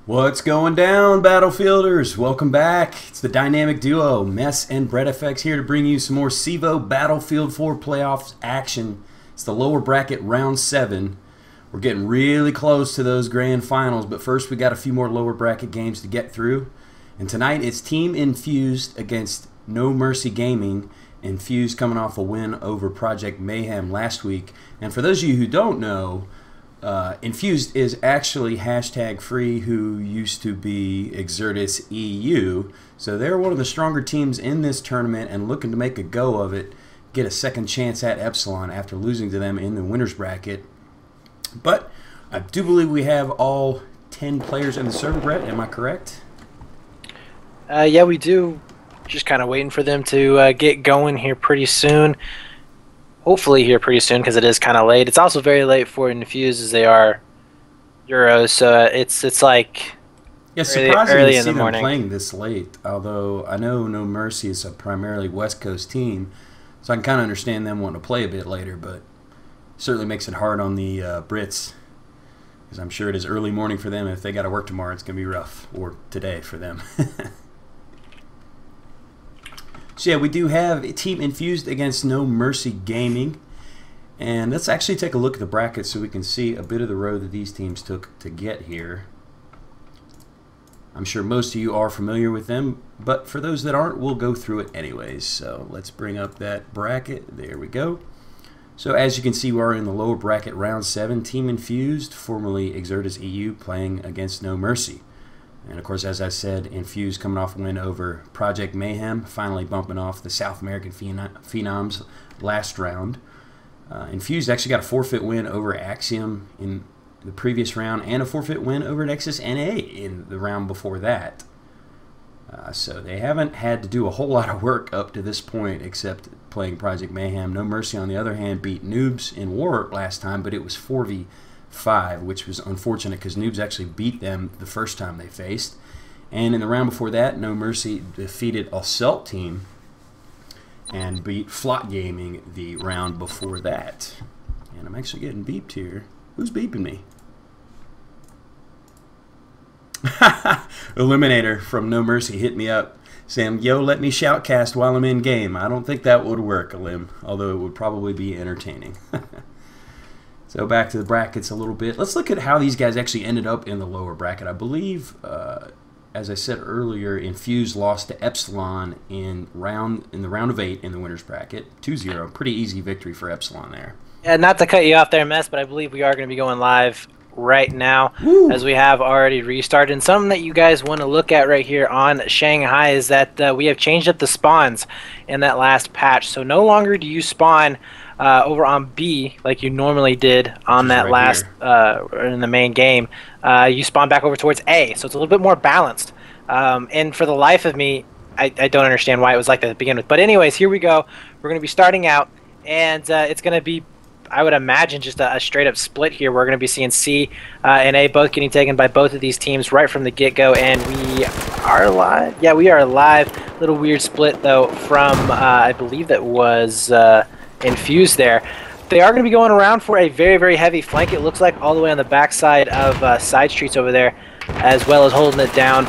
What's going down, Battlefielders? Welcome back. It's the dynamic duo, Mess and BrettFX, here to bring you some more CEVO Battlefield 4 playoffs action. It's the lower bracket round 7. We're getting really close to those grand finals, but first we got a few more lower bracket games to get through. And tonight it's Team Infused against No Mercy Gaming. Infused coming off a win over Project Mayhem last week. And for those of you who don't know, Infused is actually hashtag free, who used to be Exertus EU. So they're one of the stronger teams in this tournament and looking to make a go of it, get a second chance at Epsilon after losing to them in the winner's bracket. But I do believe we have all 10 players in the server, Brett. Am I correct? Yeah, we do. Just kind of waiting for them to get going here pretty soon. Hopefully here pretty soon, because it is kind of late. It's also very late for Infused as they are Euros, so it's like surprising early to in see the morning. them playing this late. Although I know No Mercy is a primarily West Coast team, so I can kind of understand them wanting to play a bit later. But certainly makes it hard on the Brits, because I'm sure it is early morning for them. If they got to work tomorrow, it's gonna be rough, or today for them. So yeah, we do have a Team Infused against No Mercy Gaming. And let's actually take a look at the bracket so we can see a bit of the road that these teams took to get here. I'm sure most of you are familiar with them, but for those that aren't, we'll go through it anyways. So let's bring up that bracket. There we go. So as you can see, we are in the lower bracket round 7. Team Infused, formerly Exertus EU, playing against No Mercy. And of course, as I said, Infused coming off a win over Project Mayhem, finally bumping off the South American Phenoms last round. Infused actually got a forfeit win over Axiom in the previous round, and a forfeit win over Nexus NA in the round before that. So they haven't had to do a whole lot of work up to this point, except playing Project Mayhem. No Mercy, on the other hand, beat Noobs in War last time, but it was 4v5, which was unfortunate because Noobs actually beat them the first time they faced. And in the round before that, No Mercy defeated Assault Team and beat Flot Gaming the round before that. And I'm actually getting beeped here. Who's beeping me? Eliminator from No Mercy hit me up saying, yo, let me shoutcast while I'm in game. I don't think that would work, Elim, although it would probably be entertaining. So back to the brackets a little bit. Let's look at how these guys actually ended up in the lower bracket. I believe, as I said earlier, Infused lost to Epsilon in the round of 8 in the winner's bracket, 2-0. Pretty easy victory for Epsilon there. Yeah, not to cut you off there, Mess, but I believe we are going to be going live right now. Woo! As we have already restarted. And something that you guys want to look at right here on Shanghai is that we have changed up the spawns in that last patch. So no longer do you spawn over on B like you normally did on that last in the main game. You spawn back over towards A, so it's a little bit more balanced. And for the life of me, I don't understand why it was like that to begin with. But anyways, here we go. We're going to be starting out, and it's going to be, I would imagine, just a straight up split here. We're going to be seeing C and A both getting taken by both of these teams right from the get-go, and we are live. Yeah, we are live. Little weird split though from I believe that was Infused there. They are going to be going around for a very, very heavy flank, it looks like, all the way on the backside of side streets over there, as well as holding it down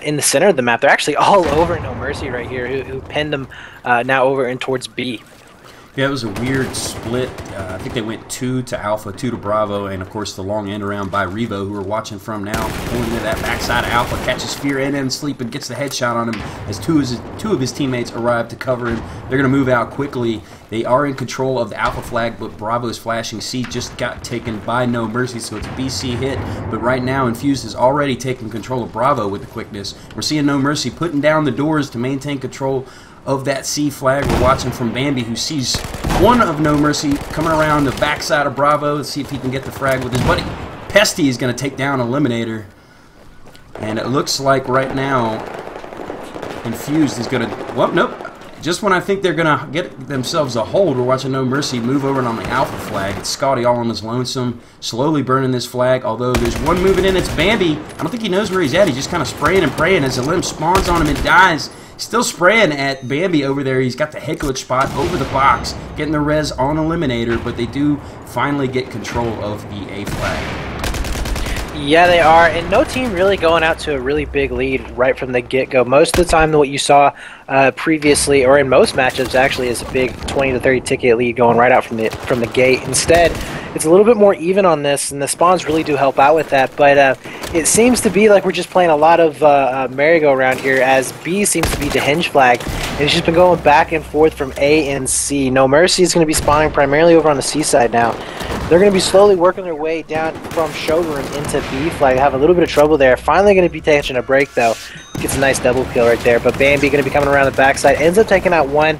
in the center of the map. They're actually all over No Mercy right here, who pinned them now over in towards B. Yeah, it was a weird split. I think they went 2 to Alpha, 2 to Bravo, and of course the long end around by Revo, who we're watching from now, going to that backside of Alpha, catches Fear and Sleep and gets the headshot on him as two of his teammates arrive to cover him. They're going to move out quickly. They are in control of the Alpha flag, but Bravo is flashing. C just got taken by No Mercy, so it's a BC hit. But right now, Infused is already taking control of Bravo with the quickness. We're seeing No Mercy putting down the doors to maintain control of that C flag. We're watching from Bambi, who sees one of No Mercy coming around the backside of Bravo. Let's see if he can get the frag with his buddy. Pesty is going to take down Eliminator. And it looks like right now, Infused is going to... Well, nope. Just when I think they're going to get themselves a hold, we're watching No Mercy move over on the Alpha flag. It's Scotty all on his lonesome, slowly burning this flag, although there's one moving in. It's Bambi. I don't think he knows where he's at. He's just kind of spraying and praying as the limb spawns on him and dies. Still spraying at Bambi over there. He's got the hecklich spot over the box, getting the res on Eliminator, but they do finally get control of the A flag. Yeah, they are, and no team really going out to a really big lead right from the get-go. Most of the time, what you saw previously, or in most matchups, actually, is a big 20 to 30 ticket lead going right out from the gate. Instead, it's a little bit more even on this, and the spawns really do help out with that. But it seems to be like we're just playing a lot of merry-go-round here, as B seems to be the hinge flag, and it's just been going back and forth from A and C. No Mercy is going to be spawning primarily over on the C side now. They're going to be slowly working their way down from showroom into B flag. Have a little bit of trouble there. Finally going to be taking a break, though. Gets a nice double kill right there. But Bambi going to be coming around the backside. Ends up taking out one.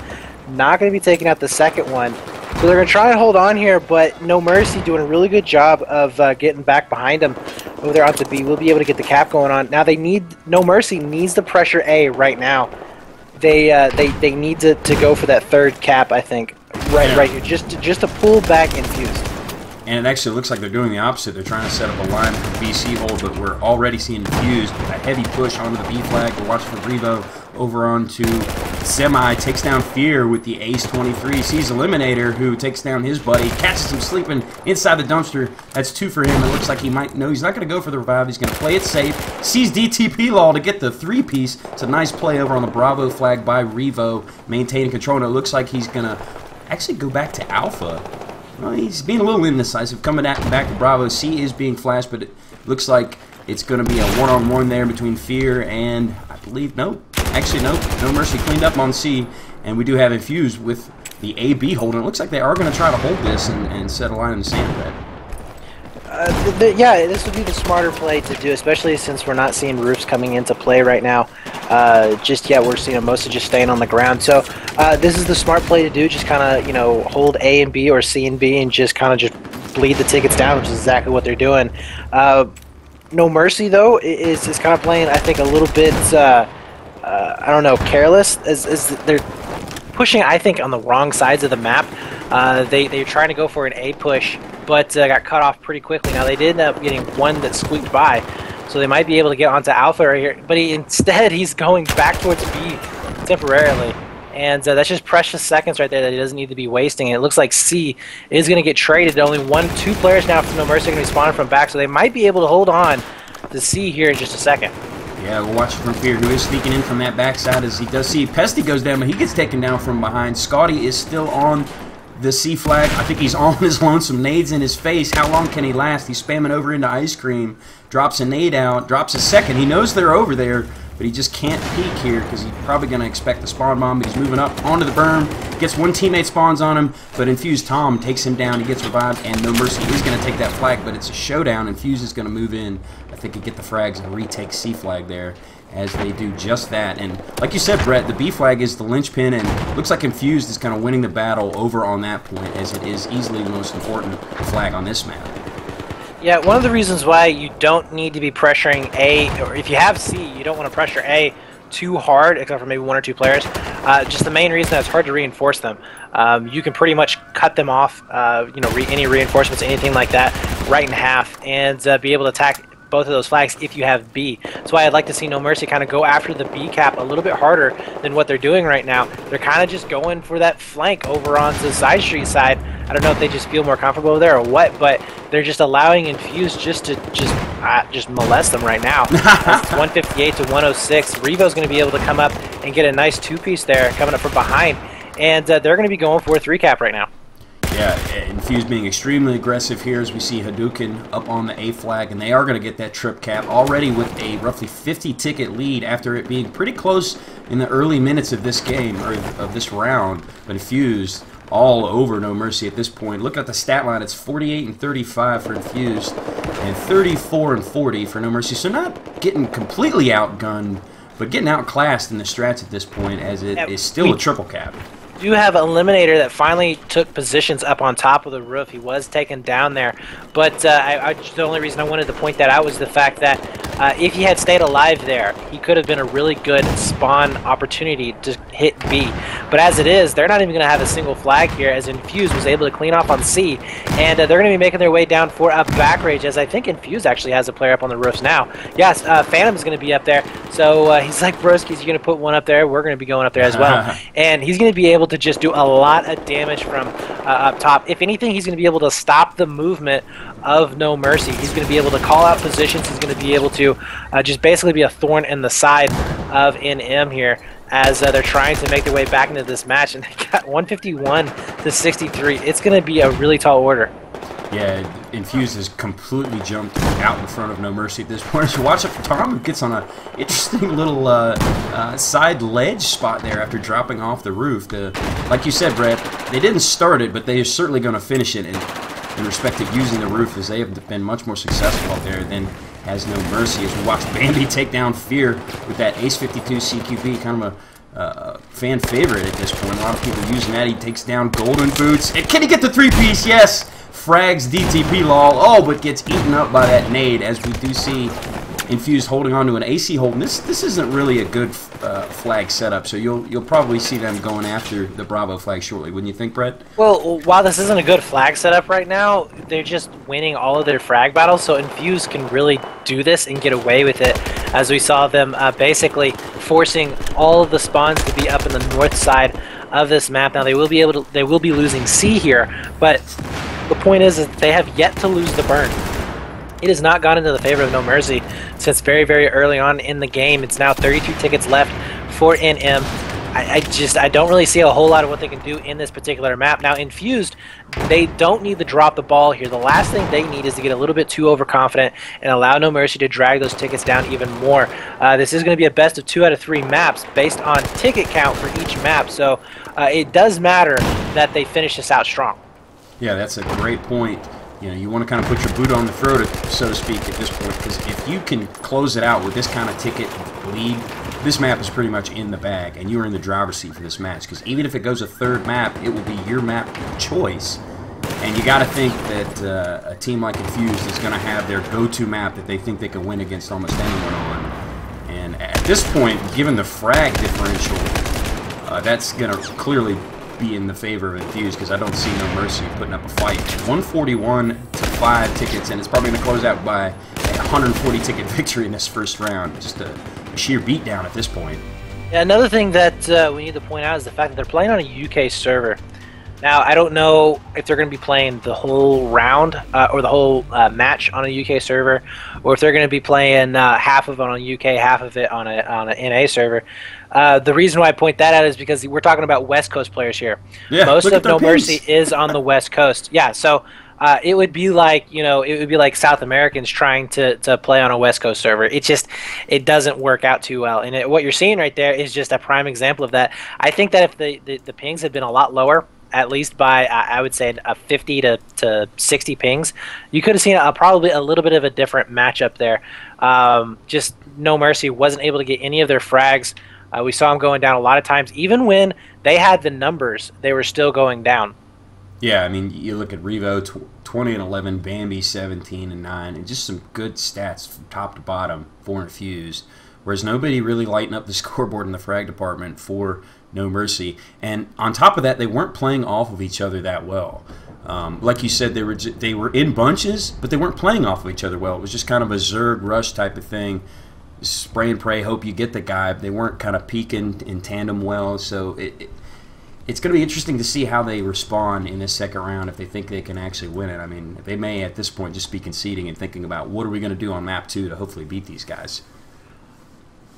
Not going to be taking out the second one. So they're going to try and hold on here, but No Mercy doing a really good job of getting back behind them over there onto B. We'll be able to get the cap going on. Now they need, No Mercy needs to pressure A right now. They need to go for that third cap, I think, right here, just to pull back Infused. And it actually looks like they're doing the opposite. They're trying to set up a line for BC hold, but we're already seeing Infused with a heavy push onto the B flag. We're watching for Revo over onto Semi. Takes down Fear with the Ace 23. Sees Eliminator, who takes down his buddy. Catches him sleeping inside the dumpster. That's 2 for him. It looks like he might... No, he's not going to go for the revive. He's going to play it safe. Sees DTP Law to get the 3-piece. It's a nice play over on the Bravo flag by Revo. Maintaining control, and it looks like he's going to actually go back to Alpha. Well, he's being a little indecisive, coming back to Bravo. C is being flashed, but it looks like it's going to be a one-on-one there between Fear and, I believe, nope. Actually, nope. No Mercy cleaned up on C, and we do have Infused with the AB hold. And it looks like they are going to try to hold this and set a line in the sand with that. Yeah, this would be the smarter play to do, especially since we're not seeing roofs coming into play right now. Just yet, we're seeing them mostly just staying on the ground. So this is the smart play to do. Just kind of, you know, hold A and B or C and B and just kind of just bleed the tickets down, which is exactly what they're doing. No Mercy, though, is kind of playing, I think, a little bit, I don't know, careless. As they're pushing, I think, on the wrong sides of the map. They're trying to go for an A push, but got cut off pretty quickly. Now, they did end up getting one that squeaked by, so they might be able to get onto Alpha right here. But instead, he's going back towards B temporarily. And that's just precious seconds right there that he doesn't need to be wasting. And it looks like C is going to get traded. Only 2 players now from No Mercy are going to be spawning from back, so they might be able to hold on to C here in just a second. Yeah, we'll watch from Fear, who is sneaking in from that backside as he does see Pesty goes down, but he gets taken down from behind. Scotty is still on the C flag. I think he's on his lonesome. Nades in his face. How long can he last? He's spamming over into Ice Cream. Drops a nade out. Drops a second. He knows they're over there, but he just can't peek here because he's probably going to expect the spawn bomb. But he's moving up onto the berm. Gets one teammate spawns on him, but Infused Tom takes him down. He gets revived, and No Mercy is going to take that flag, but it's a showdown. Infused is going to move in, I think, and get the frags and retake C flag there as they do just that. And like you said, Brett, the B flag is the linchpin, and looks like Infused is kind of winning the battle over on that point, as it is easily the most important flag on this map. Yeah, one of the reasons why you don't need to be pressuring A, or if you have C, you don't want to pressure A too hard, except for maybe 1 or 2 players. Just the main reason that it's hard to reinforce them. You can pretty much cut them off, you know, any reinforcements, anything like that, right in half, and be able to attack both of those flags if you have B. That's why I'd like to see No Mercy kind of go after the B cap a little bit harder than what they're doing right now. They're kind of just going for that flank over onto the side street side. I don't know if they just feel more comfortable there or what, but they're just allowing Infused just to molest them right now. It's 158 to 106. Revo's going to be able to come up and get a nice 2-piece there coming up from behind, and they're going to be going for a 3 cap right now. Yeah, Infused being extremely aggressive here as we see Hadouken up on the A flag, and they are going to get that trip cap already with a roughly 50-ticket lead after it being pretty close in the early minutes of this game, or of this round. But Infused all over No Mercy at this point. Look at the stat line. It's 48 and 35 for Infused and 34 and 40 for No Mercy. So not getting completely outgunned, but getting outclassed in the strats at this point, as it is still a triple cap. Do have Eliminator that finally took positions up on top of the roof. He was taken down there, but the only reason I wanted to point that out was the fact that if he had stayed alive there, he could have been a really good spawn opportunity to hit B. But as it is, they're not even going to have a single flag here, as Infused was able to clean off on C, and they're going to be making their way down for a back rage, as I think Infused actually has a player up on the roofs now. Yes, Phantom's going to be up there, so he's like, broskies, you're going to put one up there, we're going to be going up there as well. And he's going to be able to just do a lot of damage from up top. If anything, he's going to be able to stop the movement of No Mercy. He's going to be able to call out positions. He's going to be able to just basically be a thorn in the side of NM here as they're trying to make their way back into this match. And they got 151 to 63. It's going to be a really tall order. Yeah, Infused has completely jumped out in front of No Mercy at this point. As you watch it, Tom gets on an interesting little side ledge spot there after dropping off the roof. Like you said, Brett, they didn't start it, but they are certainly going to finish it in respect to using the roof, as they have been much more successful out there than has No Mercy. As we watch Bambi take down Fear with that Ace 52 CQB, kind of a fan favorite at this point. A lot of people using that. He takes down Golden Boots. And can he get the three-piece? Yes! Frags DTP lol. Oh, but gets eaten up by that nade, as we do see Infused holding on to an AC hold. And this isn't really a good flag setup, so you'll probably see them going after the Bravo flag shortly, wouldn't you think, Brett? Well, while this isn't a good flag setup right now, they're just winning all of their frag battles, so Infused can really do this and get away with it, as we saw them basically forcing all of the spawns to be up in the north side of this map. Now they will be losing C here, but the point is that they have yet to lose the burn. It has not gone into the favor of No Mercy since very, very early on in the game. It's now 33 tickets left for NM. I don't really see a whole lot of what they can do in this particular map. Now, Infused, they don't need to drop the ball here. The last thing they need is to get a little bit too overconfident and allow No Mercy to drag those tickets down even more. This is going to be a best of 2 out of 3 maps based on ticket count for each map, so it does matter that they finish this out strong. Yeah, that's a great point. You know, you want to kind of put your boot on the throat, so to speak, at this point, because if you can close it out with this kind of ticket lead, this map is pretty much in the bag, and you are in the driver's seat for this match. Because even if it goes a third map, it will be your map choice, and you got to think that a team like Infused is going to have their go-to map that they think they can win against almost anyone on. And at this point, given the frag differential, that's going to clearly be in the favor of Infused, because I don't see No Mercy putting up a fight. 141 to 5 tickets, and it's probably going to close out by a 140 ticket victory in this first round. Just a sheer beatdown at this point. Yeah, another thing that we need to point out is the fact that they're playing on a UK server. Now, I don't know if they're going to be playing the whole round or the whole match on a UK server, or if they're going to be playing half of it on a UK, half of it on an NA server. The reason why I point that out is because we're talking about West Coast players here. Yeah, most of No Mercy is on the West Coast. Yeah, so it would be like, you know, it would be like South Americans trying to play on a West Coast server. It doesn't work out too well. And what you're seeing right there is just a prime example of that. I think that if the pings had been a lot lower, at least by, I would say, a 50 to 60 pings, you could have seen probably a little bit of a different matchup there. Just No Mercy wasn't able to get any of their frags. We saw them going down a lot of times. Even when they had the numbers, they were still going down. Yeah, I mean, you look at Revo, 20 and 11, Bambi 17 and 9, and just some good stats from top to bottom for Infused. Whereas nobody really lighting up the scoreboard in the frag department for No Mercy. And on top of that, they weren't playing off of each other that well. Like you said, they were in bunches, but they weren't playing off of each other well. It was just kind of a Zerg rush type of thing. Spray and pray, hope you get the guy. They weren't kind of peaking in tandem well, so it's going to be interesting to see how they respond in this second round, if they think they can actually win it. I mean, they may at this point just be conceding and thinking about what are we going to do on map 2 to hopefully beat these guys.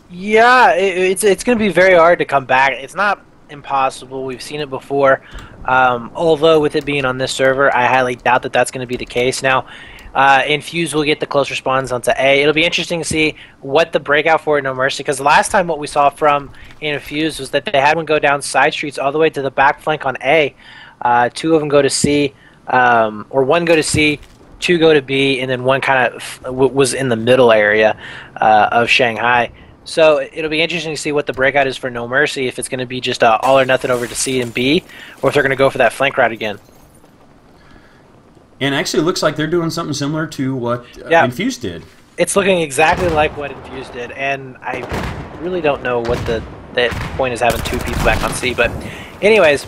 Yeah, it's going to be very hard to come back. It's not impossible. We've seen it before. Although with it being on this server, I highly doubt that that's going to be the case. Now, Infused will get the close response onto A. It'll be interesting to see what the breakout for No Mercy, because last time what we saw from Infused was that they had one go down side streets all the way to the back flank on A. 2 of them go to C, or 1 go to C, 2 go to B, and then 1 kind of was in the middle area of Shanghai. So it'll be interesting to see what the breakout is for No Mercy, if it's going to be just all or nothing over to C and B, or if they're going to go for that flank route again. And actually, it looks like they're doing something similar to what Infused did. It's looking exactly like what Infused did, and I really don't know what the point is having 2 people back on C. But anyways,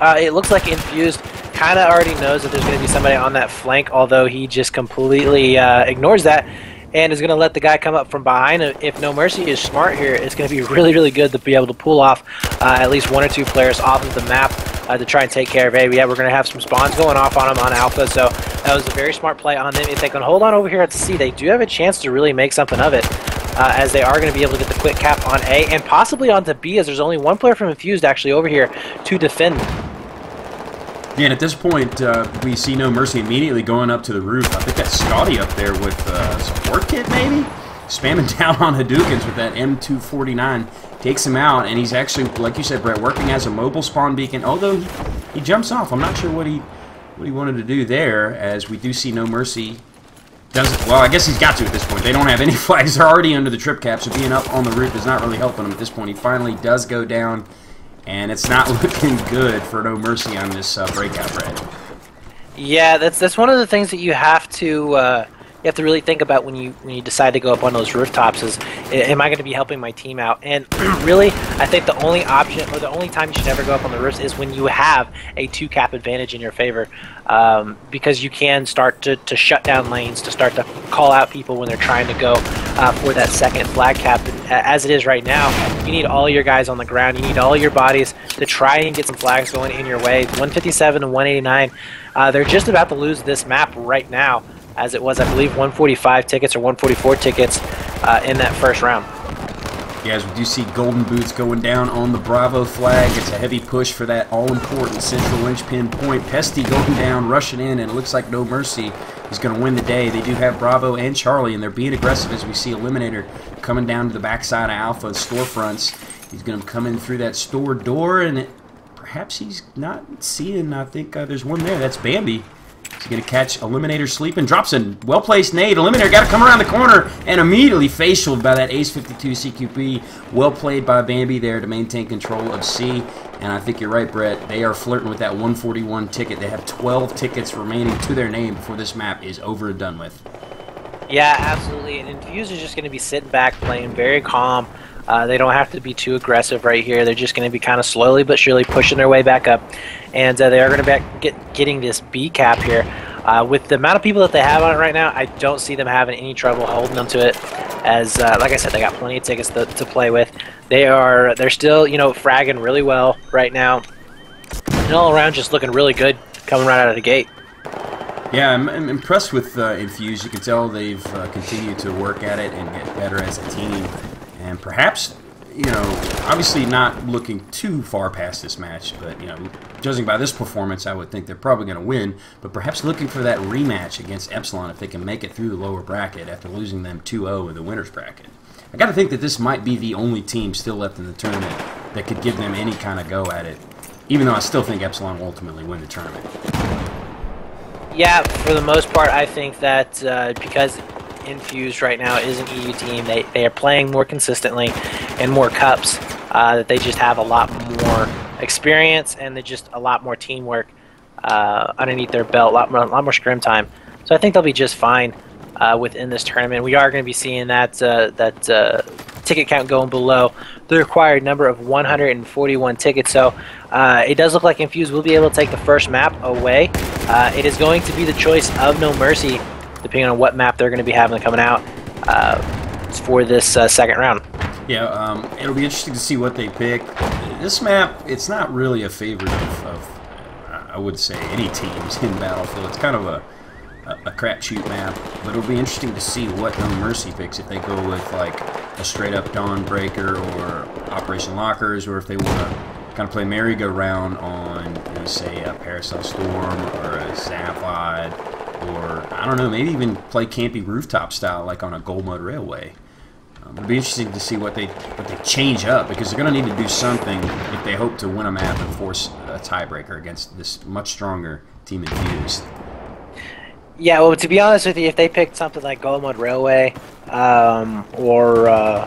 it looks like Infused kind of already knows that there's going to be somebody on that flank, although he just completely ignores that and is going to let the guy come up from behind. If No Mercy is smart here, it's going to be really, really good to be able to pull off at least 1 or 2 players off of the map. to try and take care of A. Yeah, we're going to have some spawns going off on them on Alpha, so that was a very smart play on them. If they can hold on over here at C, they do have a chance to really make something of it, as they are going to be able to get the quick cap on A and possibly onto B, as there's only one player from Infused actually over here to defend. Yeah, and at this point, we see No Mercy immediately going up to the roof. I think that's Scotty up there with a support kit, maybe? Spamming down on Hadoukens with that M249. Takes him out, and he's actually, like you said, Brett, working as a mobile spawn beacon, although he jumps off. I'm not sure what he wanted to do there, as we do see No Mercy doesn't. Well, I guess he's got to at this point. They don't have any flags. They're already under the trip cap, so being up on the roof is not really helping him at this point. He finally does go down, and it's not looking good for No Mercy on this breakout, Brett. Yeah, that's one of the things that you have to really think about when you decide to go up on those rooftops is, am I going to be helping my team out? And really, I think the only option, or the only time you should ever go up on the roofs is when you have a 2-cap advantage in your favor, because you can start to shut down lanes, to start to call out people when they're trying to go for that second flag cap. As it is right now, you need all your guys on the ground, you need all your bodies to try and get some flags going in your way. 157 and 189, they're just about to lose this map right now, as it was, I believe, 145 tickets or 144 tickets in that first round. Yeah, as we do see Golden Boots going down on the Bravo flag. It's a heavy push for that all-important central linchpin point. Pesty going down, rushing in, and it looks like No Mercy is going to win the day. They do have Bravo and Charlie, and they're being aggressive as we see Eliminator coming down to the backside of Alpha storefronts. He's going to come in through that store door, and perhaps he's not seeing, I think there's one there. That's Bambi. He's going to catch Eliminator sleeping. Drops a well-placed nade. Eliminator got to come around the corner and immediately facialed by that Ace 52 CQP. Well played by Bambi there to maintain control of C. And I think you're right, Brett. They are flirting with that 141 ticket. They have 12 tickets remaining to their name before this map is over and done with. Yeah, absolutely. And Infused is just going to be sitting back, playing very calm. They don't have to be too aggressive right here. They're just going to be kind of slowly but surely pushing their way back up. And they are going to be getting this B cap here. With the amount of people that they have on it right now, I don't see them having any trouble holding them to it. As, like I said, they got plenty of tickets to play with. They're still, fragging really well right now. And all around just looking really good coming right out of the gate. Yeah, I'm impressed with Infused. You can tell they've continued to work at it and get better as a team. And perhaps, obviously not looking too far past this match, but, judging by this performance, I would think they're probably going to win. But perhaps looking for that rematch against Epsilon if they can make it through the lower bracket after losing them 2-0 in the winner's bracket. I got to think that this might be the only team still left in the tournament that could give them any kind of go at it, even though I still think Epsilon will ultimately win the tournament. Yeah, for the most part, I think that because Infused right now is an EU team, they are playing more consistently and more cups, that they just have a lot more experience and they just a lot more teamwork underneath their belt, a lot more scrim time. So I think they'll be just fine within this tournament. We are going to be seeing that ticket count going below the required number of 141 tickets. So it does look like Infused will be able to take the first map away. It is going to be the choice of No Mercy, depending on what map they're going to be having coming out for this second round. Yeah, it'll be interesting to see what they pick. This map, it's not really a favorite of I would say, any teams in Battlefield. It's kind of a crapshoot map, but it'll be interesting to see what No Mercy picks, if they go with like a straight-up Dawnbreaker or Operation Lockers, or if they want to kind of play merry-go-round on, say, a Paracel Storm or a Zapod, or, I don't know, maybe even play campy rooftop style like on a Gold Mud Railway. It'll be interesting to see what they change up, because they're going to need to do something if they hope to win a map and force a tiebreaker against this much stronger Team Infused. Yeah, well, to be honest with you, if they picked something like Gold Mud Railway or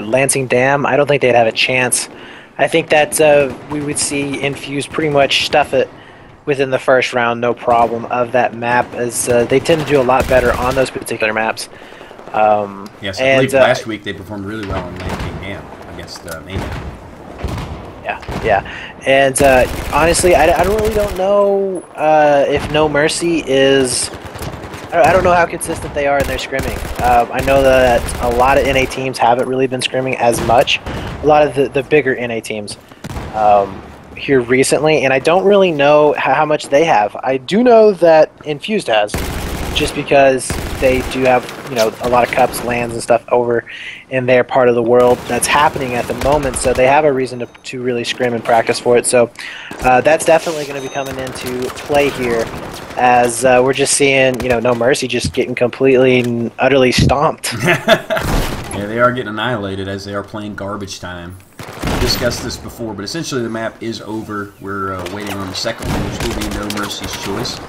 Lansing Dam, I don't think they'd have a chance. I think that we would see Infused pretty much stuff it within the first round, no problem, of that map, as they tend to do a lot better on those particular maps. Yes, I believe last week they performed really well in Lansing Dam against Mayhem. Yeah. And honestly, I really don't know if No Mercy is... I don't know how consistent they are in their scrimming. I know that a lot of NA teams haven't really been scrimming as much. A lot of the bigger NA teams. here recently, and I don't really know how much they have. I do know that Infused has, just because they do have, you know, a lot of cups, lands, and stuff over in their part of the world that's happening at the moment, so they have a reason to really scrim and practice for it. So that's definitely going to be coming into play here, as we're just seeing, you know, No Mercy just getting completely and utterly stomped. Yeah, they are getting annihilated as they are playing garbage time. We discussed this before, but essentially the map is over. We're waiting on the second one, which will be No Mercy's choice.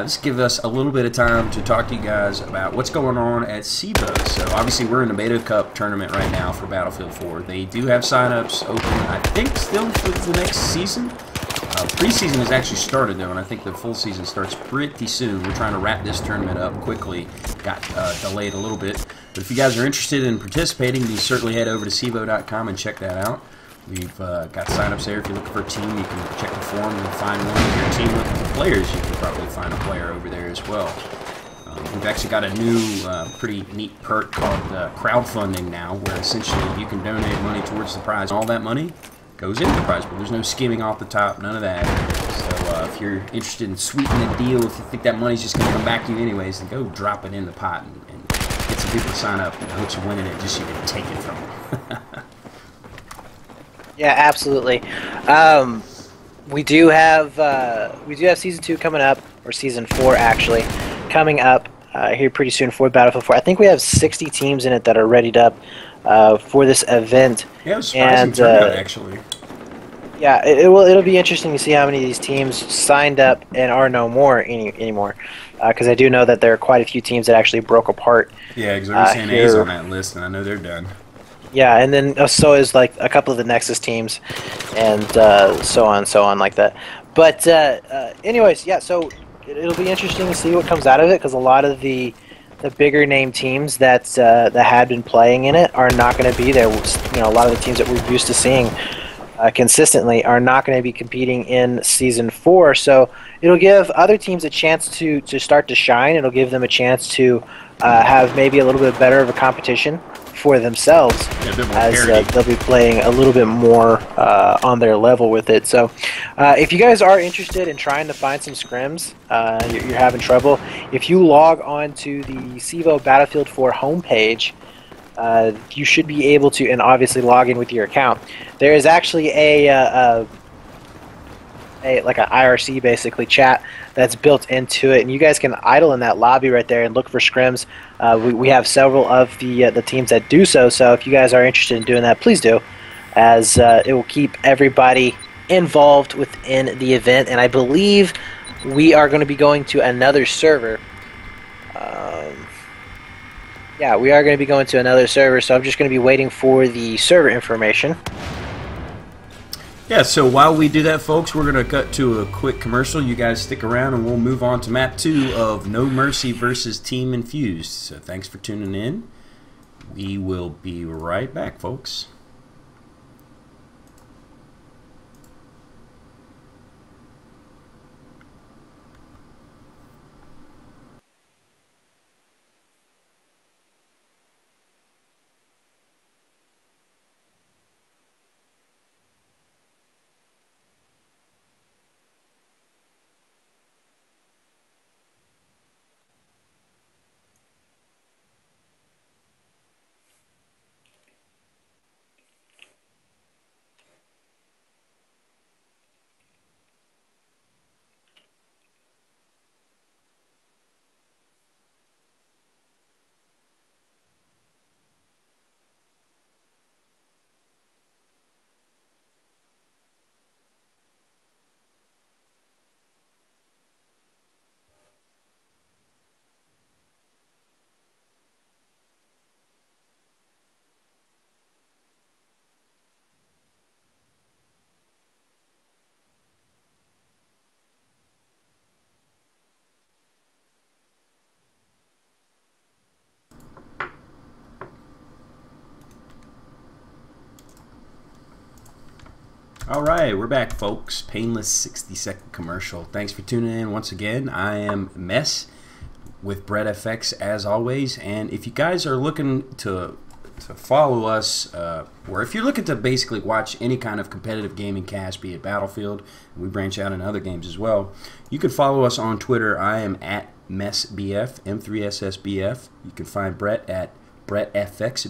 This gives us a little bit of time to talk to you guys about what's going on at CEVO. So obviously we're in the Beta Cup tournament right now for Battlefield 4. They do have signups open, I think, still for the next season. Preseason has actually started though, and I think the full season starts pretty soon. We're trying to wrap this tournament up quickly. Got delayed a little bit. But if you guys are interested in participating, you certainly head over to CEVO.com and check that out. We've got signups there. If you're looking for a team, you can check the forum and find one. If your team looking for players, you can probably find a player over there as well. We've actually got a new pretty neat perk called crowdfunding now, where essentially you can donate money towards the prize. All that money goes into the prize, but there's no skimming off the top, none of that. So if you're interested in sweetening the deal, if you think that money's just going to come back to you anyways, then go drop it in the pot and get some people to sign up. I hope you're winning it just so you can take it from them. Yeah, absolutely. We do have season 2 coming up, or season 4 actually, coming up here pretty soon for Battlefield 4. I think we have 60 teams in it that are readied up for this event. Yeah, it was surprising turnout actually. Yeah, it'll be interesting to see how many of these teams signed up and are no more anymore. Because I do know that there are quite a few teams that actually broke apart. Yeah, because there's San A's on that list, and I know they're done. Yeah, and then so is like a couple of the Nexus teams, and so on like that. But anyways, yeah. So it'll be interesting to see what comes out of it, because a lot of the bigger name teams that had been playing in it are not going to be there. You know, a lot of the teams that we're used to seeing consistently are not going to be competing in season 4. So it'll give other teams a chance to start to shine. It'll give them a chance to have maybe a little bit better of a competition for themselves, as they'll be playing a little bit more on their level with it. So if you guys are interested in trying to find some scrims, you're having trouble, if you log on to the CEVO Battlefield 4 homepage, you should be able to, and obviously log in with your account. There is actually like an IRC basically chat that's built into it, and you guys can idle in that lobby right there and look for scrims. We have several of the teams that do so. So if you guys are interested in doing that, please do, as it will keep everybody involved within the event. And I believe we are going to be going to another server. Yeah, we are going to be going to another server, so I'm just going to be waiting for the server information. Yeah, so while we do that, folks, we're going to cut to a quick commercial. You guys stick around, and we'll move on to map 2 of No Mercy versus Team Infused. So thanks for tuning in. We will be right back, folks. Alright, we're back, folks. Painless 60-second commercial. Thanks for tuning in once again. I am Mess with Brett FX as always, and if you guys are looking to So follow us, or if you're looking to basically watch any kind of competitive gaming cast, be it Battlefield, we branch out in other games as well, you can follow us on Twitter. I am at MESSBF, M3SSBF. You can find Brett at BrettFX,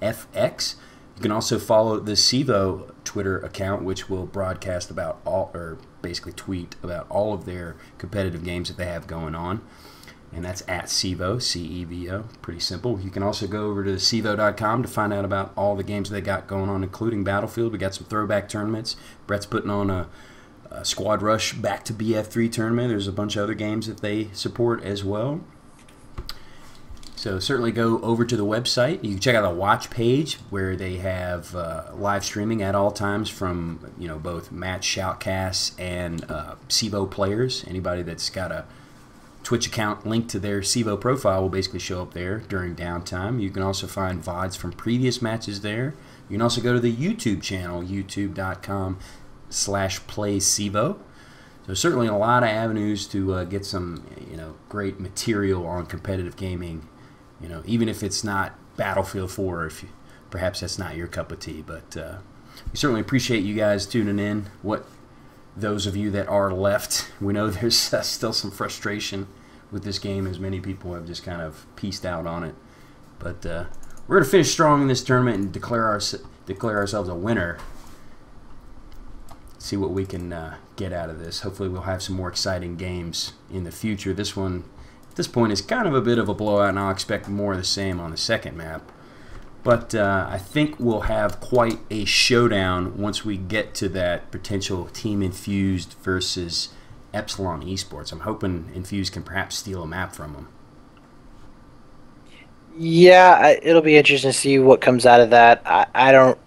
BRETTFX. You can also follow the CEVO Twitter account, which will broadcast about all, or basically tweet about all of their competitive games that they have going on. And that's at CEVO, C-E-V-O. Pretty simple. You can also go over to CEVO.com to find out about all the games they got going on, including Battlefield. We got some throwback tournaments. Brett's putting on a Squad Rush back to BF3 tournament. There's a bunch of other games that they support as well. So certainly go over to the website. You can check out the watch page where they have live streaming at all times from both match shoutcasts and CEVO players. Anybody that's got a Twitch account linked to their CEVO profile will basically show up there during downtime. You can also find VODs from previous matches there. You can also go to the YouTube channel, youtube.com/playcevo. So certainly a lot of avenues to get some great material on competitive gaming. Even if it's not Battlefield 4, if perhaps that's not your cup of tea. But we certainly appreciate you guys tuning in. Those of you that are left, we know there's still some frustration with this game, as many people have just kind of pieced out on it. But we're going to finish strong in this tournament and declare ourselves a winner. See what we can get out of this. Hopefully we'll have some more exciting games in the future. This one, at this point, is kind of a bit of a blowout, and I'll expect more of the same on the second map. But I think we'll have quite a showdown once we get to that potential Team Infused versus Epsilon Esports. I'm hoping Infused can perhaps steal a map from them. Yeah, it'll be interesting to see what comes out of that. I don't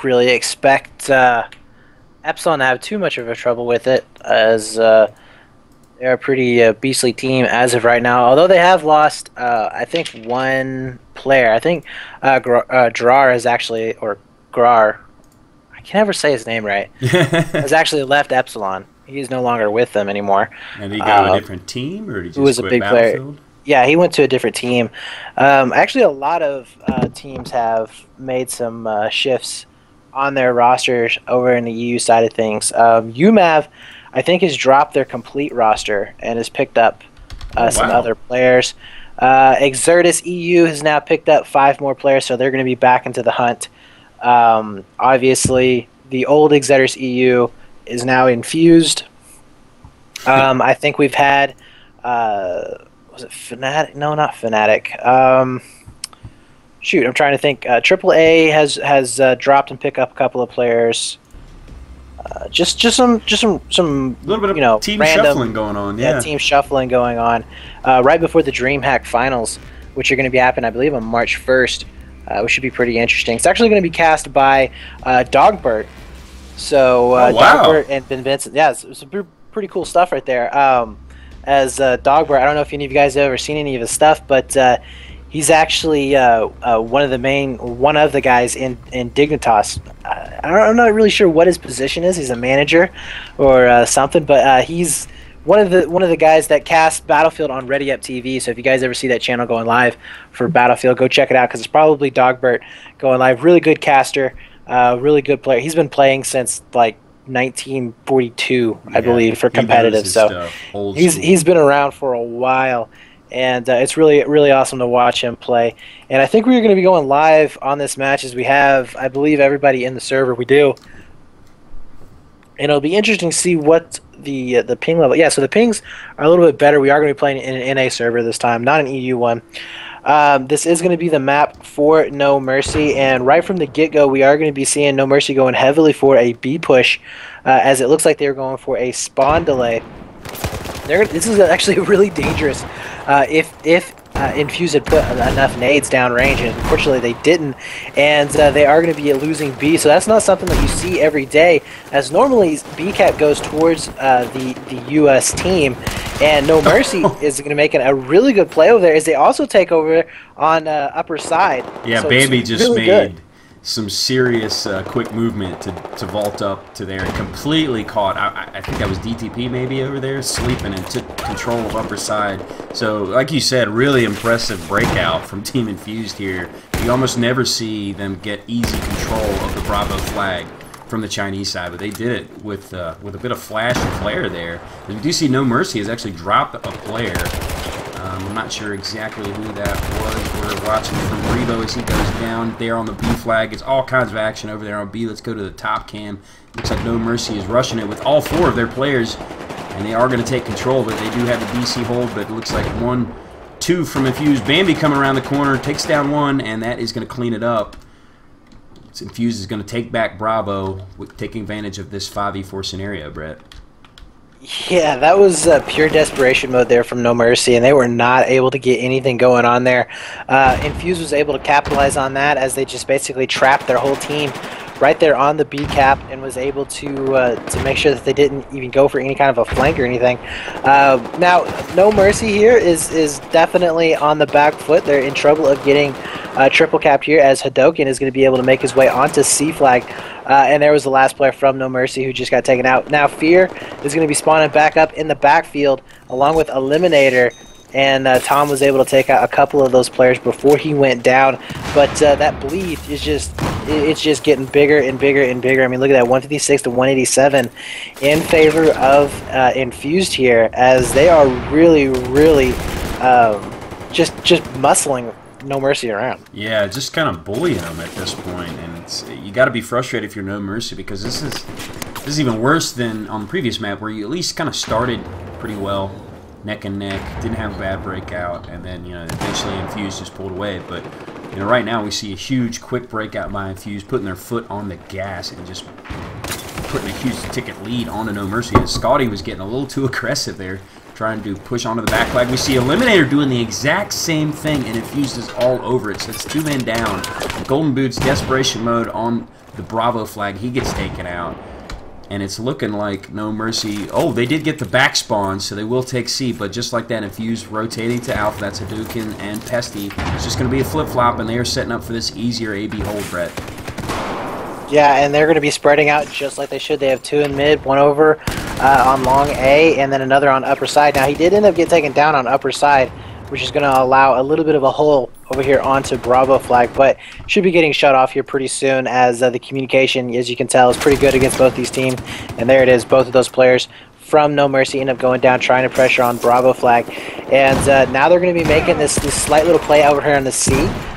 really expect Epsilon to have too much of a trouble with it, as they're a pretty beastly team as of right now. Although they have lost, I think, one player. I think Grar has actually, or Grar, I can never say his name right, has actually left Epsilon. He's no longer with them anymore. And did he go to a different team, or did he just quit Battlefield? Yeah, he went to a different team. Actually, a lot of teams have made some shifts on their rosters over in the EU side of things. UMAV, I think, has dropped their complete roster and has picked up some other players. Exertus EU has now picked up 5 more players, so they're going to be back into the hunt. Obviously, the old Exertus EU is now Infused. I think we've had... was it Fnatic? No, not Fnatic. Shoot, I'm trying to think. AAA has dropped and picked up a couple of players. Just some little bit of team random, shuffling going on. Yeah, team shuffling going on right before the DreamHack Finals, which are going to be happening, I believe, on March 1st, which should be pretty interesting. It's actually going to be cast by Dogbert. So Dogbert and Ben Vincent. Yeah, it's some pretty cool stuff right there. As Dogbert, I don't know if any of you guys have ever seen any of his stuff, but he's actually one of the guys in Dignitas. I'm not really sure what his position is. He's a manager or something, but he's one of the guys that casts Battlefield on Ready Up TV. So if you guys ever see that channel going live for Battlefield, go check it out, because it's probably Dogbert going live. Really good caster, really good player. He's been playing since like 1942, I believe, for competitive. So he's been around for a while, and it's really awesome to watch him play. And I think we're going to be going live on this match, as we have, I believe, everybody in the server. We do, and it'll be interesting to see what the ping level. Yeah, so the pings are a little bit better. We are going to be playing in an NA server this time, not an EU one. This is going to be the map for No Mercy, and right from the get-go, we are going to be seeing No Mercy going heavily for a B push, as it looks like they're going for a spawn delay. This is actually really dangerous. If Infused had put enough nades downrange, and unfortunately they didn't, and they are going to be losing B, so that's not something that you see every day, as normally BCAT goes towards the US team, and No Mercy is going to make a really good play over there, as they also take over on upper side. Yeah, so Bambi just really made some serious quick movement to vault up to there and completely caught. I think that was DTP maybe over there sleeping and took control of upper side. So like you said, really impressive breakout from Team Infused here. You almost never see them get easy control of the Bravo flag from the Chinese side, but they did it with a bit of flash and flare there. And you do see No Mercy has actually dropped a player. I'm not sure exactly who that was. We're watching from Revo as he goes down there on the B flag. It's all kinds of action over there on B. Let's go to the top cam. Looks like No Mercy is rushing it with all 4 of their players, and they are going to take control, but they do have the BC hold, but it looks like 1-2 from Infused. Bambi coming around the corner, takes down 1, and that is going to clean it up. Infused is going to take back Bravo, with taking advantage of this 5v4 scenario, Brett. Yeah, that was pure desperation mode there from No Mercy, and they were not able to get anything going on there. Infused was able to capitalize on that as they just basically trapped their whole team right there on the B cap and was able to make sure that they didn't even go for any kind of a flank or anything. Now, No Mercy here is definitely on the back foot. They're in trouble of getting triple capped here as Hadoken is going to be able to make his way onto C flag. And there was the last player from No Mercy who just got taken out. Now Fear is going to be spawning back up in the backfield along with Eliminator. And Tom was able to take out a couple of those players before he went down. But that bleed is it's just getting bigger and bigger and bigger. I mean, look at that, 156 to 187 in favor of Infused here, as they are really, really just muscling No Mercy around. Yeah, just kind of bullying them at this point, and you got to be frustrated if you're No Mercy, because this is even worse than on the previous map where you at least kind of started pretty well, neck and neck, didn't have a bad breakout, and then eventually Infused just pulled away. But right now we see a huge quick breakout by Infused, putting their foot on the gas and just putting a huge ticket lead on to No Mercy. And Scotty was getting a little too aggressive there, trying to push onto the back flag. We see Eliminator doing the exact same thing, and Infused is all over it. So it's 2 men down. Golden Boots, desperation mode on the Bravo flag. He gets taken out. And it's looking like No Mercy. Oh, they did get the back spawn, so they will take C. But just like that, Infused rotating to Alpha. That's Hadouken and Pesty. It's just going to be a flip-flop, and they are setting up for this easier AB hold, Brett. Yeah, and they're going to be spreading out just like they should. They have 2 in mid, 1 over on long A, and then another on upper side. Now, he did end up getting taken down on upper side, which is going to allow a little bit of a hole over here onto Bravo flag, but should be getting shut off here pretty soon, as the communication, as you can tell, is pretty good against both these teams. And there it is, both of those players from No Mercy end up going down, trying to pressure on Bravo flag. And now they're going to be making this slight little play over here on the C.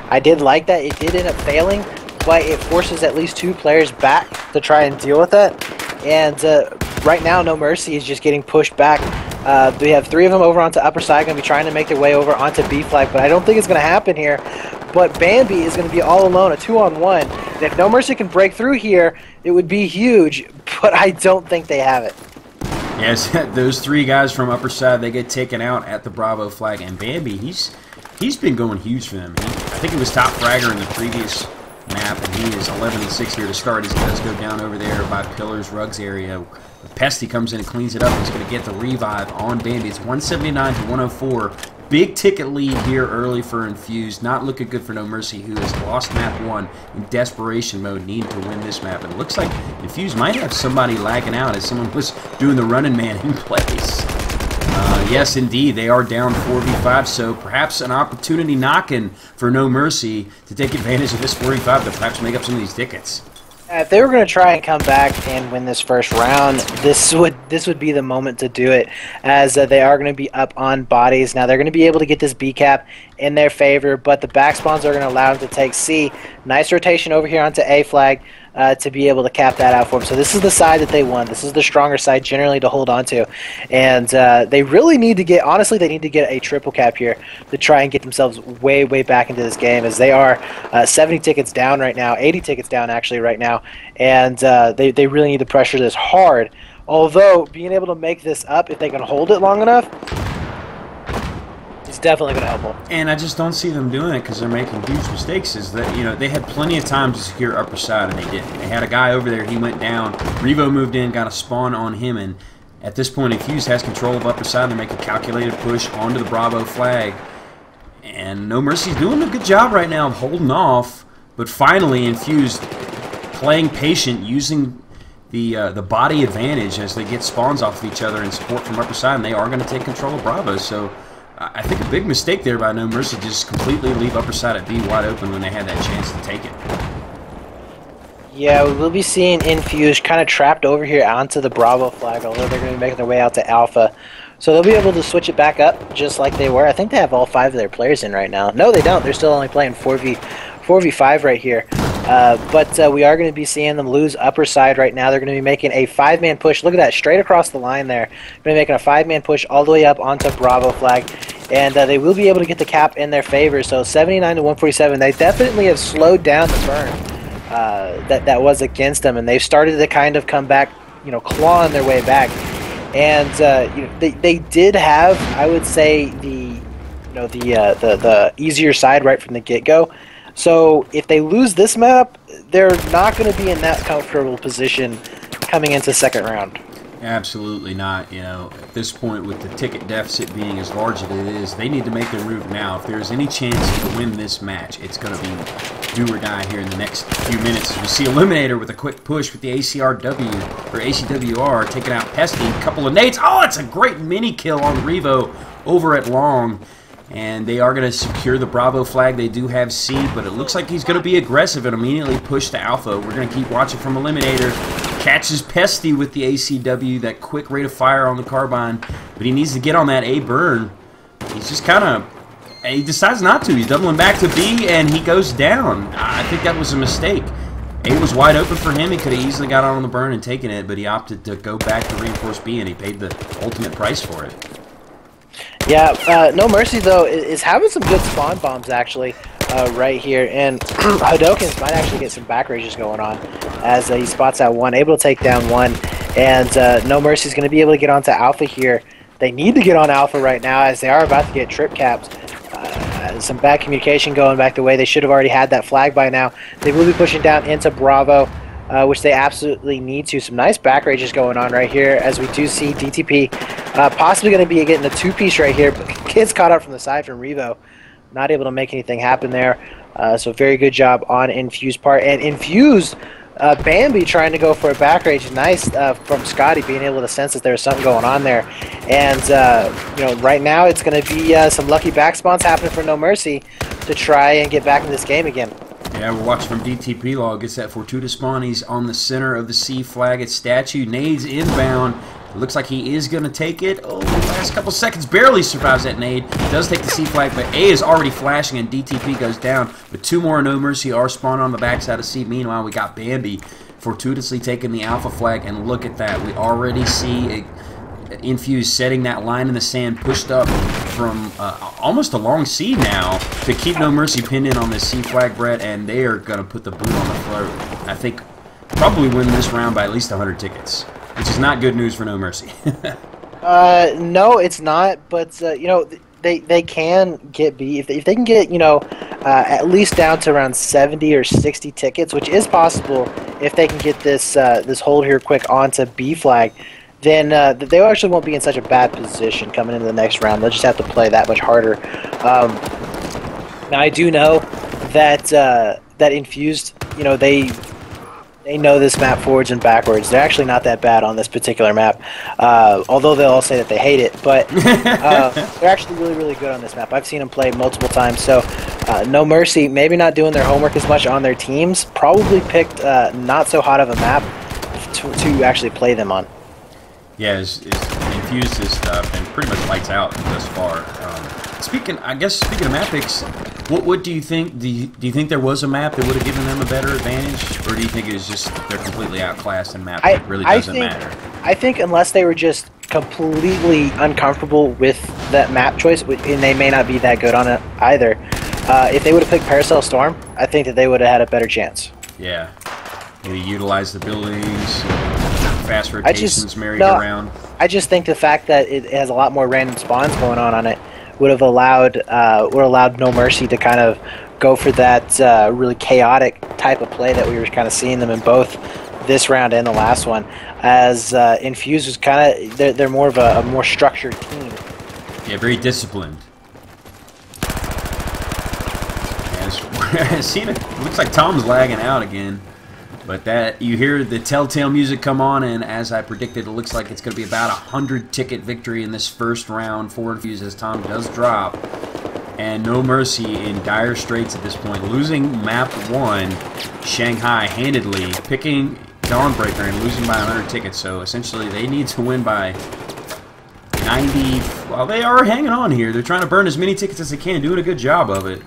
I did like that. It did end up failing, but it forces at least 2 players back to try and deal with it. And right now, No Mercy is just getting pushed back. We have 3 of them over onto upper side, going to be trying to make their way over onto B flag, but I don't think it's going to happen here. But Bambi is going to be all alone, a 2-on-1. And if No Mercy can break through here, it would be huge, but I don't think they have it. Yes, those 3 guys from upper side, they get taken out at the Bravo flag, and Bambi, he's been going huge for them. I think he was top fragger in the previous map, and he is 11-6 here to start as he does go down over there by Pillars Rugs area. Pesty comes in and cleans it up. He's going to get the revive on Bambi. It's 179 to 104. Big ticket lead here early for Infused. Not looking good for No Mercy, who has lost map 1 in desperation mode, needing to win this map. And it looks like Infused might have somebody lagging out as someone was doing the running man in place. Yes, indeed, they are down 4v5, so perhaps an opportunity knocking for No Mercy to take advantage of this 4v5 to perhaps make up some of these tickets. If they were going to try and come back and win this first round, this would be the moment to do it, as they are going to be up on bodies. Now, they're going to be able to get this B cap in their favor, but the back spawns are going to allow them to take C. Nice rotation over here onto A flag to be able to cap that out for them. So this is the side that they won. This is the stronger side generally to hold on to. And they really need to get, honestly, they need to get a triple cap here to try and get themselves way, way back into this game, as they are 70 tickets down right now, 80 tickets down actually right now. And they really need to pressure this hard. Although, being able to make this up, if they can hold it long enough, it's definitely going to help them. And I just don't see them doing it because they're making huge mistakes. Is that, they had plenty of time to secure upper side, and they didn't. They had a guy over there, he went down. Revo moved in, got a spawn on him, and at this point, Infused has control of upper side. They make a calculated push onto the Bravo flag. And No Mercy's doing a good job right now of holding off But finally, Infused playing patient, using the body advantage as they get spawns off of each other and support from upper side, and they are going to take control of Bravo. So I think a big mistake there by No Mercy, just completely leave upper side at B wide open when they had that chance to take it. Yeah, we'll be seeing Infused kind of trapped over here onto the Bravo flag, although they're going to be making their way out to Alpha. So they'll be able to switch it back up just like they were. I think they have all 5 of their players in right now. No, they don't. They're still only playing 4v5 right here. But we are going to be seeing them lose upper side right now. They're going to be making a 5-man push. Look at that, straight across the line there. Going to be making a 5-man push all the way up onto Bravo flag. And they will be able to get the cap in their favor. So 79 to 147. They definitely have slowed down the burn that was against them. And they've started to kind of come back, clawing their way back. And they did have, I would say, the easier side right from the get-go. So if they lose this map, they're not going to be in that comfortable position coming into second round. Absolutely not. At this point, with the ticket deficit being as large as it is, they need to make their move now. If there's any chance to win this match, it's going to be do or die here in the next few minutes. We see Eliminator with a quick push with the ACWR taking out Pesty. Couple of nades. Oh, it's a great mini kill on Revo over at Long. And they are going to secure the Bravo flag. They do have C, but it looks like he's going to be aggressive and immediately push to Alpha. We're going to keep watching from Eliminator. Catches Pesty with the ACW, that quick rate of fire on the carbine. But he needs to get on that A burn. He's just kind of... he decides not to. He's doubling back to B, and he goes down. I think that was a mistake. A was wide open for him. He could have easily got on the burn and taken it, but he opted to go back to reinforce B, and he paid the ultimate price for it. Yeah, No Mercy, though, is having some good spawn bombs, actually, right here. And Hadokens might actually get some back rages going on as he spots out one, able to take down one. And No Mercy is going to be able to get onto Alpha here. They need to get on Alpha right now as they are about to get trip caps. Some bad communication going back the way. They should have already had that flag by now. They will be pushing down into Bravo, which they absolutely need to. Some nice back rages going on right here as we do see DTP possibly going to be getting a 2-piece right here, but gets caught up from the side from Revo. Not able to make anything happen there. So very good job on Infused part. And Infused, Bambi trying to go for a back rage. Nice from Scotty being able to sense that there was something going on there. And right now it's going to be some lucky back spawns happening for No Mercy to try and get back in this game again. Yeah, we're watching from DTP Log. Gets that Fortuitous spawn. He's on the center of the C flag at statue. Nades inbound. It looks like he is going to take it. Oh, last couple seconds. Barely survives that nade. Does take the C flag, but A is already flashing and DTP goes down. But 2 more No Mercy are spawned on the backside of C. Meanwhile, we got Bambi fortuitously taking the Alpha flag. And look at that. We already see Infused setting that line in the sand, pushed up from almost a long C now to keep No Mercy pinned in on this C flag, Brett, and they are going to put the boot on the throat. I think probably win this round by at least 100 tickets, which is not good news for No Mercy. No, it's not, but they can get B if they can get at least down to around 70 or 60 tickets, which is possible if they can get this this hold here quick onto B flag. Then they actually won't be in such a bad position coming into the next round. They'll just have to play that much harder. Now I do know that that Infused, they know this map forwards and backwards. They're actually not that bad on this particular map, although they'll all say that they hate it. But they're actually really, really good on this map. I've seen them play multiple times. So No Mercy, maybe not doing their homework as much on their teams. Probably picked not so hot of a map to actually play them on. Yeah, it's Infused his stuff and pretty much lights out thus far. Speaking of map picks, what do you think? Do you think there was a map that would have given them a better advantage, or do you think it was just they're completely outclassed and map pick really doesn't matter? I think unless they were just completely uncomfortable with that map choice, and they may not be that good on it either. If they would have picked Paracel Storm, I think that they would have had a better chance. Yeah, maybe utilize the buildings. Fast rotations merry-go-round. I just think the fact that it has a lot more random spawns going on it would have allowed No Mercy to kind of go for that really chaotic type of play that we were kind of seeing them in both this round and the last one. As Infused was kind of they're more of a more structured team. Yeah, very disciplined. As Seen it. Looks like Tom's lagging out again. But that you hear the telltale music come on, and as I predicted, it looks like it's going to be about 100-ticket victory in this first round for Infused as Tom does drop. And No Mercy in dire straits at this point, losing map 1, Shanghai handedly, picking Dawnbreaker and losing by 100 tickets. So essentially they need to win by 90. Well, they are hanging on here. They're trying to burn as many tickets as they can, doing a good job of it.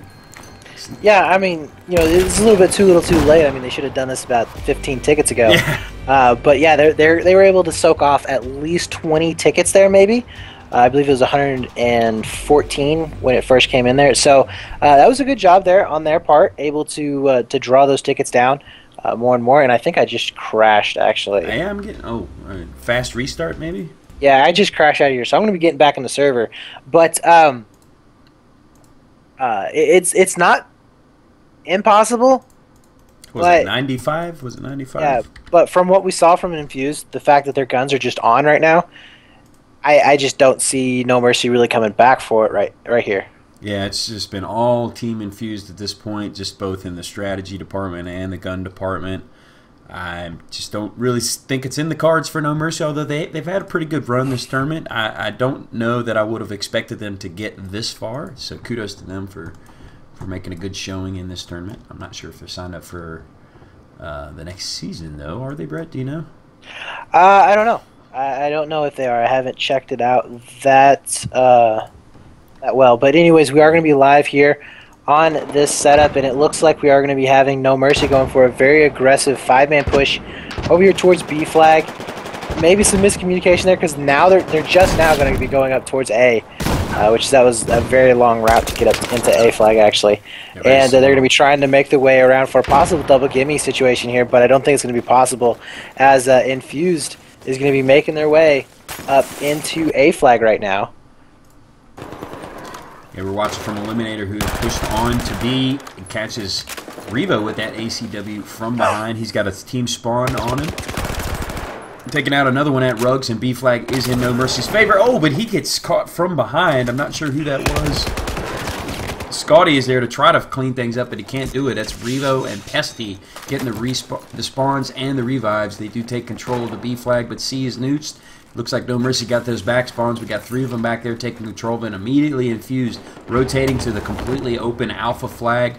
Yeah, I mean, it's a little bit too little too late. I mean, they should have done this about 15 tickets ago. Yeah. But yeah, they were able to soak off at least 20 tickets there, maybe. I believe it was 114 when it first came in there. So that was a good job there on their part, able to draw those tickets down more and more. And I think I just crashed, actually. I am getting fast restart maybe. Yeah, I just crashed out of here, so I'm going to be getting back in the server. But it's not impossible. Was it 95? Was it 95? Yeah, but from what we saw from Infused, the fact that their guns are just on right now, I just don't see No Mercy really coming back for it right here. Yeah, it's just been all Team Infused at this point, just both in the strategy department and the gun department. I just don't really think it's in the cards for No Mercy, although they've had a pretty good run this tournament. I don't know that I would have expected them to get this far, so kudos to them for making a good showing in this tournament. I'm not sure if they're signed up for the next season, though. Are they, Brett? Do you know? I don't know. I don't know if they are. I haven't checked it out that well. But anyways, we are going to be live here on this setup, and it looks like we are going to be having No Mercy going for a very aggressive 5-man push over here towards B flag. Maybe some miscommunication there, because now they're just now going to be going up towards A, which that was a very long route to get up into A flag, actually. And they're going to be trying to make their way around for a possible double gimme situation here, but I don't think it's going to be possible, as Infused is going to be making their way up into A flag right now. Yeah, we're watching from Eliminator, who pushed on to B and catches Revo with that ACW from behind. He's got a team spawn on him. Taking out another one at Ruggs, and B flag is in No Mercy's favor. Oh, but he gets caught from behind. I'm not sure who that was. Scotty is there to try to clean things up, but he can't do it. That's Revo and Pesty getting the spawns and the revives. They do take control of the B flag, but C is nooced. Looks like No Mercy got those back spawns. We got 3 of them back there taking control of it. Immediately Infused, rotating to the completely open Alpha flag.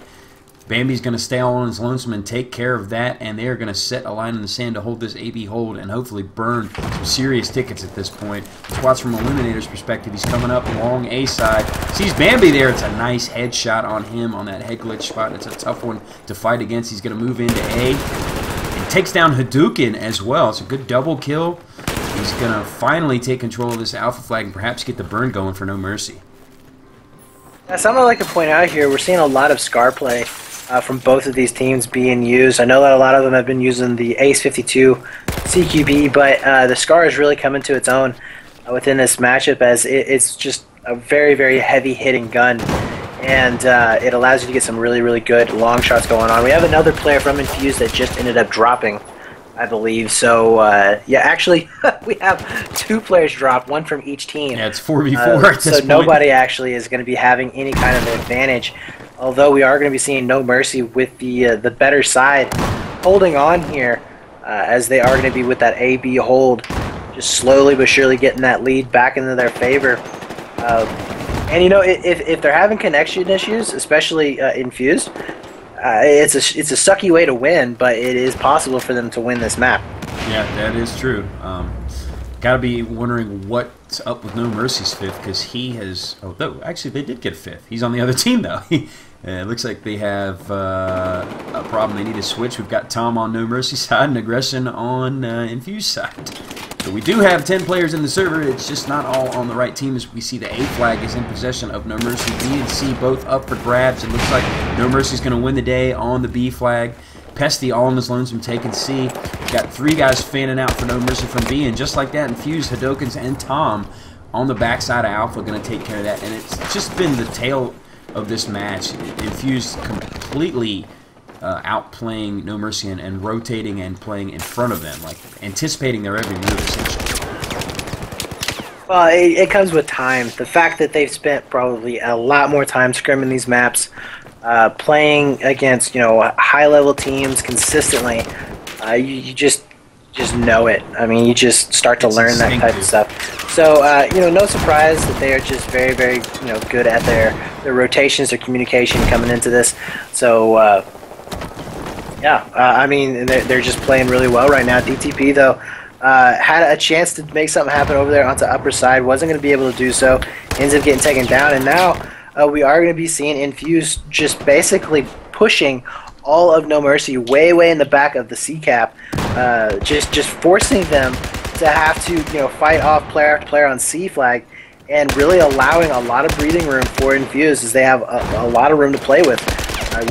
Bambi's going to stay all on his lonesome and take care of that, and they are going to set a line in the sand to hold this AB hold and hopefully burn some serious tickets at this point. Let's watch from Eliminator's perspective. He's coming up along A side. Sees Bambi there. It's a nice headshot on him on that head glitch spot. It's a tough one to fight against. He's going to move into A and takes down Hadouken as well. It's a good double kill. He's going to finally take control of this Alpha flag and perhaps get the burn going for No Mercy. Something I'd like to point out here, we're seeing a lot of Scar play from both of these teams being used. I know that a lot of them have been using the Ace 52 CQB, but the Scar is really coming to its own within this matchup, as it's just a very, very heavy-hitting gun, and it allows you to get some really, really good long shots going on. We have another player from Infused that just ended up dropping, I believe. So, yeah, actually, we have 2 players drop, one from each team. Yeah, it's 4v4 at this so point. Nobody actually is going to be having any kind of advantage, although we are going to be seeing No Mercy with the better side holding on here, as they are going to be with that AB hold, just slowly but surely getting that lead back into their favor. And, you know, if they're having connection issues, especially Infused, it's a sucky way to win, but it is possible for them to win this map. Yeah, that is true. Got to be wondering what's up with No Mercy's 5th, because he has... Oh, no, actually, they did get a 5th. He's on the other team, though. It looks like they have a problem. They need to switch. We've got Tom on No Mercy's side and Aggression on Infused side. So we do have 10 players in the server. It's just not all on the right team, as we see the A flag is in possession of No Mercy. B and C both up for grabs. It looks like No Mercy's going to win the day on the B flag. Pesty all on his lonesome taking C. Got 3 guys fanning out for No Mercy from B, and just like that, Infused, Hadokens, and Tom on the backside of Alpha going to take care of that. And it's just been the tale of this match. Infused completely outplaying No Mercy and rotating and playing in front of them, like anticipating their every move, essentially. Well, it comes with time. The fact that they've spent probably a lot more time scrimming these maps playing against high level teams consistently, you just know it. I mean, you just start to learn that type of stuff. So no surprise that they are just very, very good at their rotations, their communication coming into this. So I mean, they're just playing really well right now. DTP though had a chance to make something happen over there onto upper side, wasn't going to be able to do so. Ends up getting taken down, and now we are going to be seeing Infused just basically pushing all of No Mercy way in the back of the C cap, just forcing them to have to fight off player after player on C flag, and really allowing a lot of breathing room for Infused as they have a lot of room to play with.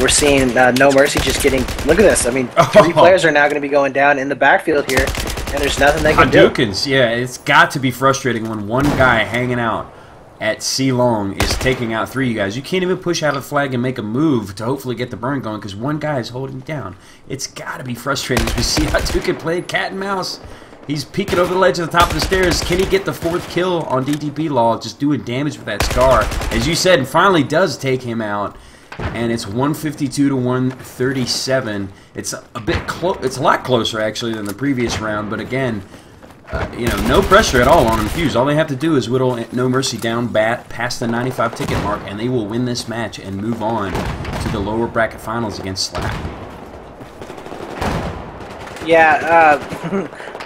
We're seeing No Mercy just getting, look at this, I mean, 3 players are now going to be going down in the backfield here, and there's nothing they can do. Hadouken's, yeah, it's got to be frustrating when one guy hanging out at C long is taking out 3 guys. You can't even push out a flag and make a move to hopefully get the burn going because one guy is holding down. It's got to be frustrating. We see Hadouken play cat and mouse. He's peeking over the ledge of the top of the stairs. Can he get the 4th kill on DTP Law, just doing damage with that Scar? As you said, and finally does take him out. And it's 152 to 137. It's a bit it's a lot closer actually than the previous round, but again, no pressure at all on Infused. All they have to do is whittle No Mercy down past the 95 ticket mark, and they will win this match and move on to the lower bracket finals against Slap. Yeah,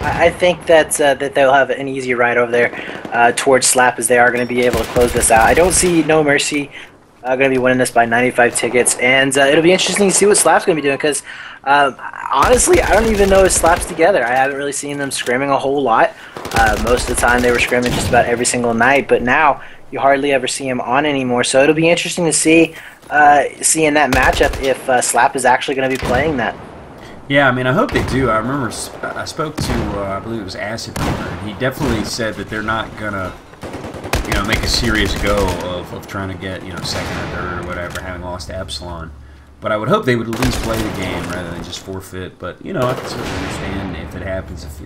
I think that they'll have an easy ride over there towards Slap, as they are going to be able to close this out. I don't see No Mercy going to be winning this by 95 tickets, and it'll be interesting to see what Slap's going to be doing, because honestly, I don't even know if Slap's together. I haven't really seen them scrimming a whole lot. Most of the time they were scrimming just about every single night, but now you hardly ever see him on anymore, so it'll be interesting to see in that matchup if Slap is actually going to be playing that. Yeah, I mean, I hope they do. I remember I spoke to, I believe it was Acid Reaper, and he definitely said that they're not going to make a serious go of trying to get, second or third or whatever, having lost to Epsilon. But I would hope they would at least play the game rather than just forfeit. But, I can certainly understand if it happens, if,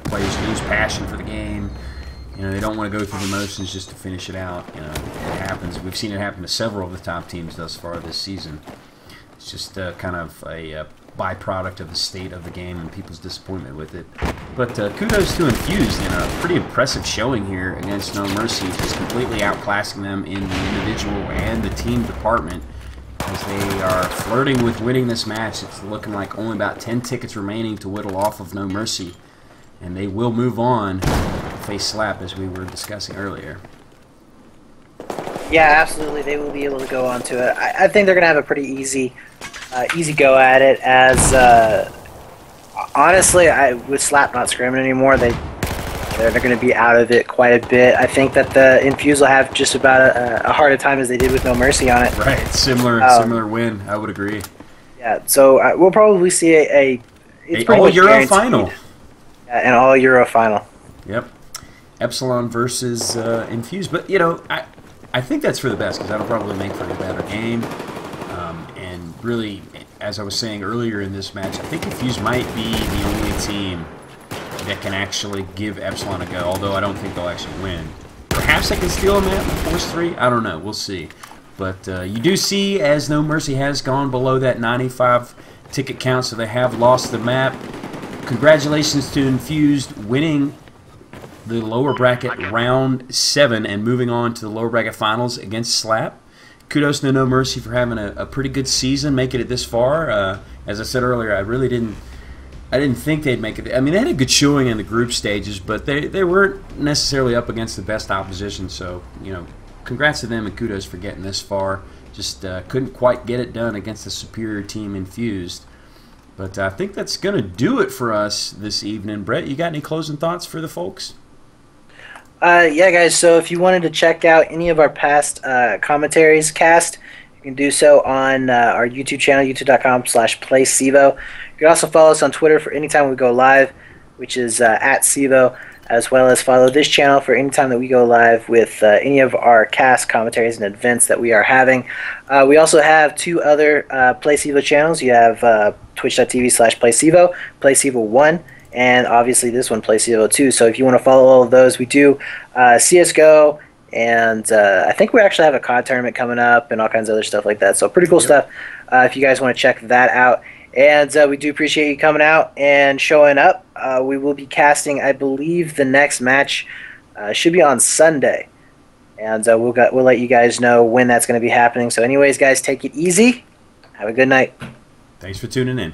players lose passion for the game. They don't want to go through the motions just to finish it out. It happens. We've seen it happen to several of the top teams thus far this season. It's just kind of a byproduct of the state of the game and people's disappointment with it. But kudos to Infused in a pretty impressive showing here against No Mercy, just completely outclassing them in the individual and the team department as they are flirting with winning this match. It's looking like only about 10 tickets remaining to whittle off of No Mercy, and they will move on to face Slap, as we were discussing earlier. Yeah, absolutely. They will be able to go on to it. I think they're going to have a pretty easy go at it, as honestly, with Slap not scrimming anymore, they're going to be out of it quite a bit. I think that the Infused will have just about a harder time as they did with No Mercy on it. Right, similar win. I would agree. Yeah, so we'll probably see it's all Euro final. Yeah, an all Euro final. Yep, Epsilon versus Infused, but I think that's for the best, because that'll probably make for a better game. And really, as I was saying earlier in this match, I think Infused might be the only team that can actually give Epsilon a go, although I don't think they'll actually win. Perhaps they can steal a map and force 3? I don't know. We'll see. But you do see, as No Mercy has gone below that 95 ticket count, so they have lost the map. Congratulations to Infused winning the lower bracket round 7 and moving on to the lower bracket finals against Slap. Kudos to No Mercy for having a pretty good season, making it this far. As I said earlier, I really didn't think they'd make it. I mean, they had a good showing in the group stages, but they weren't necessarily up against the best opposition. So, congrats to them and kudos for getting this far. Just couldn't quite get it done against the superior team Infused. But I think that's going to do it for us this evening. Brett, you got any closing thoughts for the folks? Yeah, guys, so if you wanted to check out any of our past commentaries cast, you can do so on our YouTube channel, youtube.com/playcevo. You can also follow us on Twitter for anytime we go live, which is at CEVO, as well as follow this channel for any time that we go live with any of our cast commentaries and events that we are having. We also have 2 other PlayCevo channels. You have twitch.tv/PlayCevo, PlayCevo1, and obviously this one, PlayCevo2. So if you want to follow all of those, we do CSGO And I think we actually have a COD tournament coming up and all kinds of other stuff like that. So pretty cool stuff if you guys want to check that out. And we do appreciate you coming out and showing up. We will be casting, I believe, the next match should be on Sunday. And we'll let you guys know when that's going to be happening. So anyways, guys, take it easy. Have a good night. Thanks for tuning in.